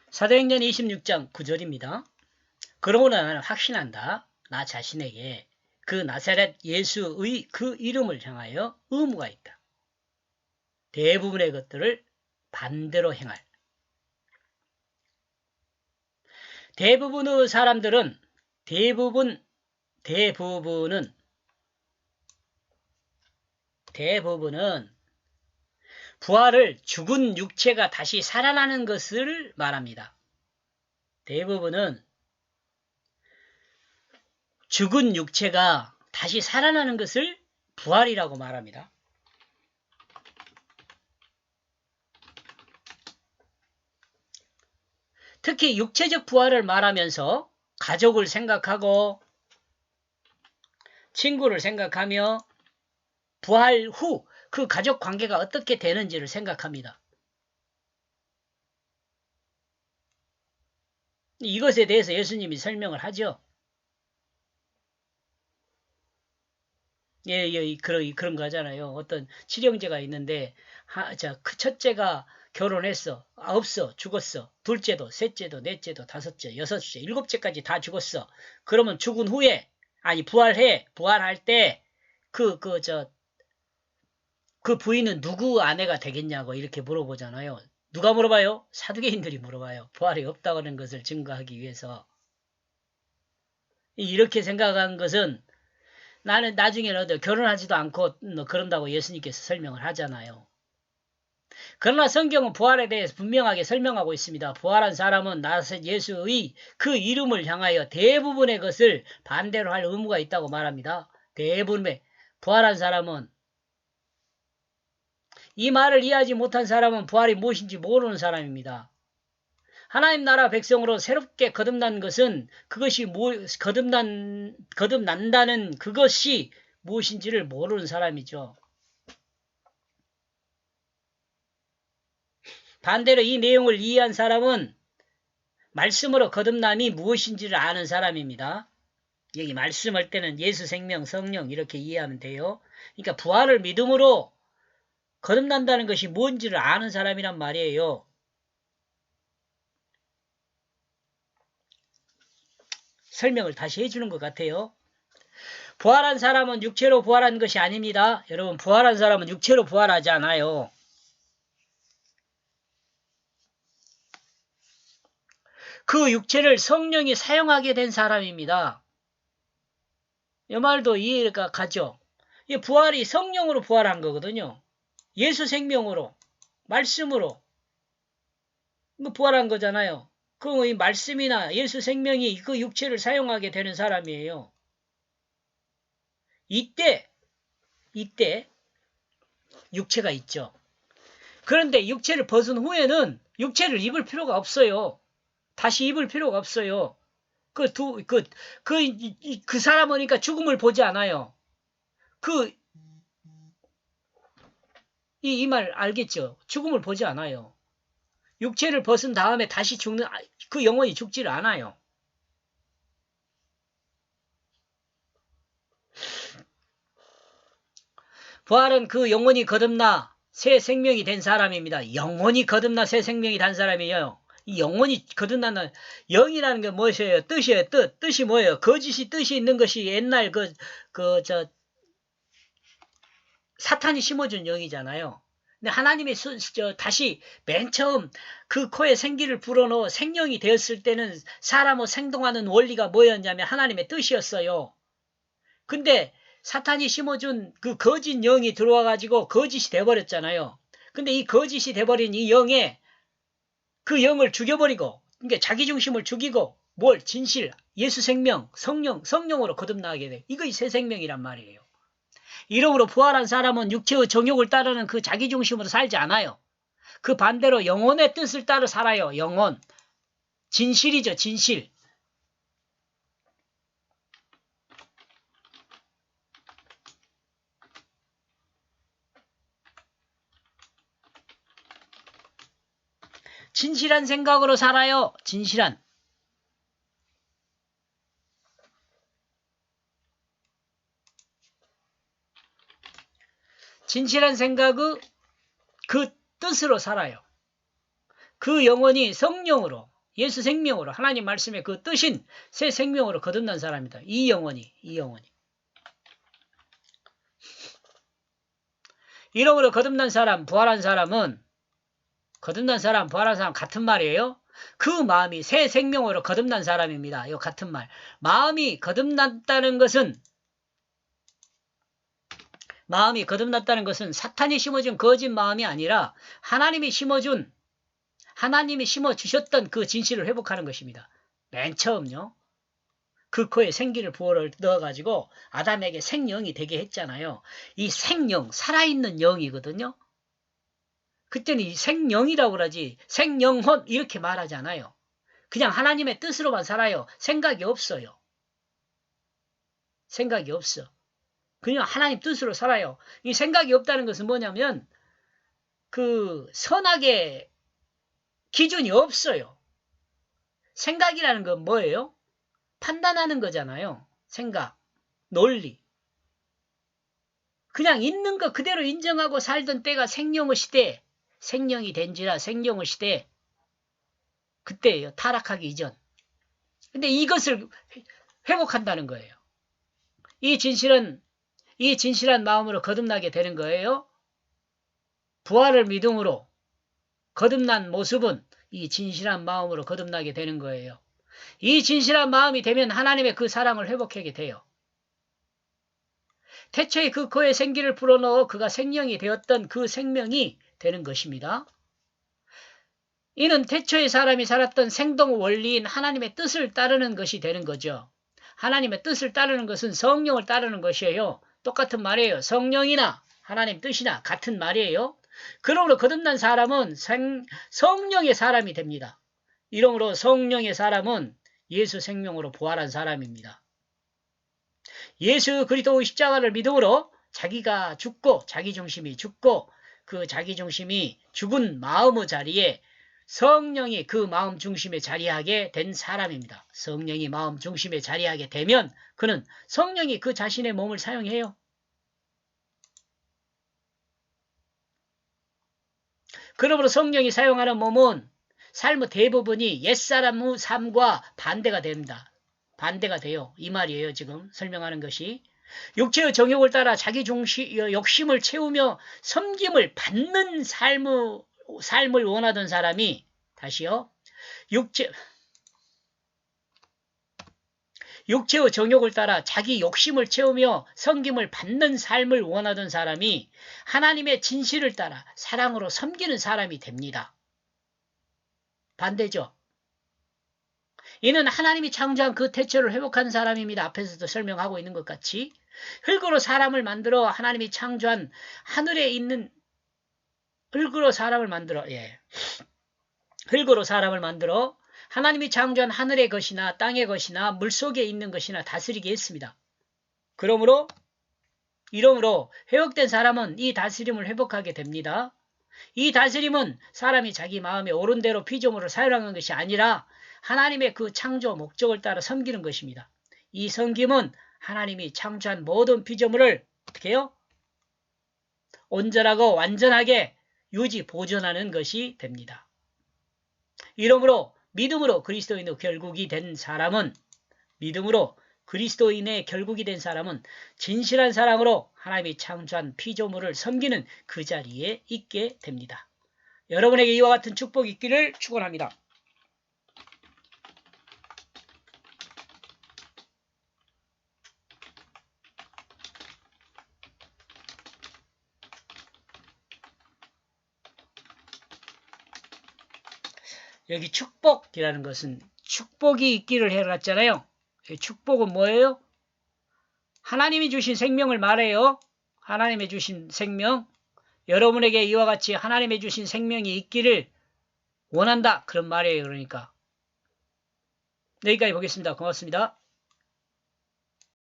사도행전 26장 9절입니다. 그러므로 나는 확신한다. 나 자신에게 그 나사렛 예수의 그 이름을 향하여 의무가 있다. 대부분의 것들을 반대로 행할. 대부분의 사람들은 대부분은 부활을 죽은 육체가 다시 살아나는 것을 말합니다. 대부분은 죽은 육체가 다시 살아나는 것을 부활이라고 말합니다. 특히 육체적 부활을 말하면서 가족을 생각하고 친구를 생각하며 부활 후 그 가족 관계가 어떻게 되는지를 생각합니다. 이것에 대해서 예수님이 설명을 하죠. 그런 거 하잖아요. 어떤 칠형제가 있는데, 그 첫째가 결혼했어. 없어. 죽었어. 둘째도, 셋째도, 넷째도, 다섯째, 여섯째, 일곱째까지 다 죽었어. 그러면 죽은 후에, 부활할 때, 그 부인은 누구 아내가 되겠냐고 이렇게 물어보잖아요. 누가 물어봐요? 사두개인들이 물어봐요. 부활이 없다는 것을 증거하기 위해서. 이렇게 생각한 것은 나는 나중에는 결혼하지도 않고 그런다고 예수님께서 설명을 하잖아요. 그러나 성경은 부활에 대해서 분명하게 설명하고 있습니다. 부활한 사람은 나사렛 예수의 그 이름을 향하여 대부분의 것을 반대로 할 의무가 있다고 말합니다. 대부분의 부활한 사람은 이 말을 이해하지 못한 사람은 부활이 무엇인지 모르는 사람입니다. 하나님 나라 백성으로 새롭게 거듭난 것은 그것이 거듭난다는 그것이 무엇인지를 모르는 사람이죠. 반대로 이 내용을 이해한 사람은 말씀으로 거듭남이 무엇인지를 아는 사람입니다. 여기 말씀할 때는 예수, 생명, 성령 이렇게 이해하면 돼요. 그러니까 부활을 믿음으로 거듭난다는 것이 뭔지를 아는 사람이란 말이에요. 설명을 다시 해주는 것 같아요. 부활한 사람은 육체로 부활한 것이 아닙니다. 여러분, 부활한 사람은 육체로 부활하지 않아요. 그 육체를 성령이 사용하게 된 사람입니다. 이 말도 이해가 가죠. 이 부활이 성령으로 부활한 거거든요. 예수 생명으로, 말씀으로 부활한 거잖아요. 그 말씀이나 예수 생명이 그 육체를 사용하게 되는 사람이에요. 이때 육체가 있죠. 그런데 육체를 벗은 후에는 육체를 입을 필요가 없어요. 다시 입을 필요가 없어요. 그 사람은 그러니까 죽음을 보지 않아요. 이 말 알겠죠? 죽음을 보지 않아요. 육체를 벗은 다음에 다시 죽는, 그 영혼이 죽지를 않아요. 부활은 그 영혼이 거듭나 새 생명이 된 사람입니다. 영혼이 거듭나 새 생명이 된 사람이에요. 이 영혼이 거듭나는 영이라는 게 무엇이에요? 뜻이에요. 뜻이 뭐예요? 거짓이 뜻이 있는 것이 옛날 사탄이 심어준 영이잖아요. 근데 하나님이 다시 맨 처음 그 코에 생기를 불어넣어 생명이 되었을 때는 사람의 생동하는 원리가 뭐였냐면 하나님의 뜻이었어요. 근데 사탄이 심어준 그 거짓 영이 들어와가지고 거짓이 돼버렸잖아요. 근데 이 거짓이 돼버린 이 영에 그 영을 죽여버리고, 그러니까 자기중심을 죽이고, 진실, 예수 생명, 성령으로 거듭나게 돼. 이것이 새 생명이란 말이에요. 이러므로 부활한 사람은 육체의 정욕을 따르는 그 자기중심으로 살지 않아요. 그 반대로 영혼의 뜻을 따라 살아요. 영혼. 진실이죠, 진실. 진실한 생각으로 살아요. 진실한 생각의 그 뜻으로 살아요. 그 영혼이 성령으로 예수 생명으로 하나님 말씀의 그 뜻인 새 생명으로 거듭난 사람이다. 이 영혼이. 이름으로 거듭난 사람, 부활한 사람은 거듭난 사람, 부활한 사람 같은 말이에요. 그 마음이 새 생명으로 거듭난 사람입니다. 이 같은 말. 마음이 거듭났다는 것은 사탄이 심어준 거짓 마음이 아니라 하나님이 심어주셨던 그 진실을 회복하는 것입니다. 맨 처음요. 그 코에 생기를 부어를 넣어가지고 아담에게 생령이 되게 했잖아요. 이 생령, 살아있는 영이거든요. 그때는 이 생령이라고 그러지 생영혼 이렇게 말하잖아요. 그냥 하나님의 뜻으로만 살아요. 생각이 없어요. 생각이 없어. 그냥 하나님 뜻으로 살아요. 이 생각이 없다는 것은 뭐냐면 그 선악의 기준이 없어요. 생각이라는 건 뭐예요? 판단하는 거잖아요. 생각, 논리. 그냥 있는 거 그대로 인정하고 살던 때가 생령의 시대, 생령이 된지라 생령의 시대, 그때예요. 타락하기 이전. 근데 이것을 회복한다는 거예요. 이 진실한 마음으로 거듭나게 되는 거예요. 부활을 믿음으로 거듭난 모습은 이 진실한 마음으로 거듭나게 되는 거예요. 이 진실한 마음이 되면 하나님의 그 사랑을 회복하게 돼요. 태초에 그 코에 생기를 불어넣어 그가 생명이 되었던 그 생명이 되는 것입니다. 이는 태초에 사람이 살았던 생동 원리인 하나님의 뜻을 따르는 것이 되는 거죠. 하나님의 뜻을 따르는 것은 성령을 따르는 것이에요. 똑같은 말이에요. 성령이나 하나님 뜻이나 같은 말이에요. 그러므로 거듭난 사람은 성령의 사람이 됩니다. 이러므로 성령의 사람은 예수 생명으로 부활한 사람입니다. 예수 그리스도의 십자가를 믿음으로 자기가 죽고 자기중심이 죽고 그 자기중심이 죽은 마음의 자리에 성령이 그 마음 중심에 자리하게 된 사람입니다. 성령이 마음 중심에 자리하게 되면 그는 성령이 그 자신의 몸을 사용해요. 그러므로 성령이 사용하는 몸은 삶의 대부분이 옛사람의 삶과 반대가 됩니다. 반대가 돼요. 이 말이에요. 지금 설명하는 것이. 육체의 정욕을 따라 자기 욕심을 채우며 섬김을 받는 삶을 원하던 사람이 다시요. 육체의 정욕을 따라 자기 욕심을 채우며 섬김을 받는 삶을 원하던 사람이 하나님의 진실을 따라 사랑으로 섬기는 사람이 됩니다. 반대죠. 이는 하나님이 창조한 그 태초를 회복한 사람입니다. 앞에서도 설명하고 있는 것 같이 흙으로 사람을 만들어 하나님이 창조한 하늘에 있는 흙으로 사람을 만들어 하나님이 창조한 하늘의 것이나 땅의 것이나 물속에 있는 것이나 다스리게 했습니다. 이러므로 회복된 사람은 이 다스림을 회복하게 됩니다. 이 다스림은 사람이 자기 마음에 옳은 대로 피조물을 사용하는 것이 아니라 하나님의 그 창조 목적을 따라 섬기는 것입니다. 이 섬김은 하나님이 창조한 모든 피조물을 어떻게 해요? 온전하고 완전하게 유지 보존하는 것이 됩니다. 이러므로 믿음으로 그리스도인의 결국이 된 사람은 진실한 사랑으로 하나님이 창조한 피조물을 섬기는 그 자리에 있게 됩니다. 여러분에게 이와 같은 축복이 있기를 축원합니다. 여기 축복이라는 것은 축복이 있기를 해놨잖아요. 축복은 뭐예요? 하나님이 주신 생명을 말해요. 하나님이 주신 생명. 여러분에게 이와 같이 하나님이 주신 생명이 있기를 원한다. 그런 말이에요. 그러니까. 여기까지 보겠습니다. 고맙습니다.